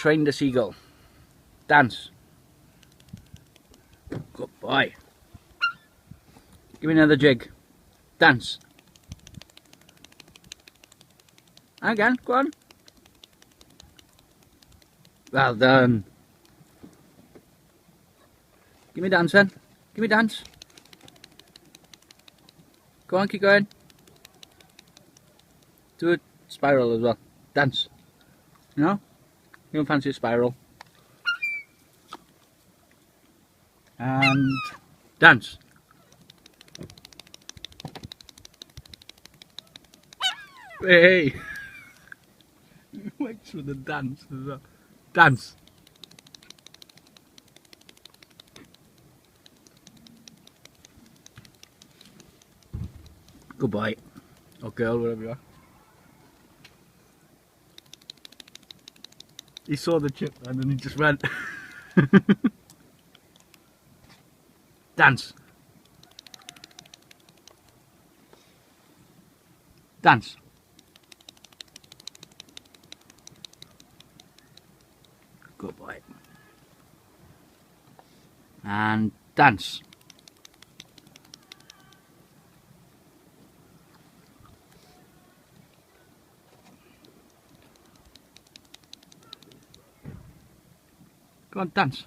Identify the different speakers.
Speaker 1: train the seagull. Dance. Good boy. Give me another jig. Dance. Again, go on. Well done. Give me dance then. Give me dance. Go on, keep going. Do a spiral as well. Dance. You know? You don't fancy a spiral. And dance. Hey! Wait for the dance as well. Dance. Good boy. Or girl, whatever you are. He saw the chip and then he just went. Dance. Dance. Good boy. And dance. Go on, dance.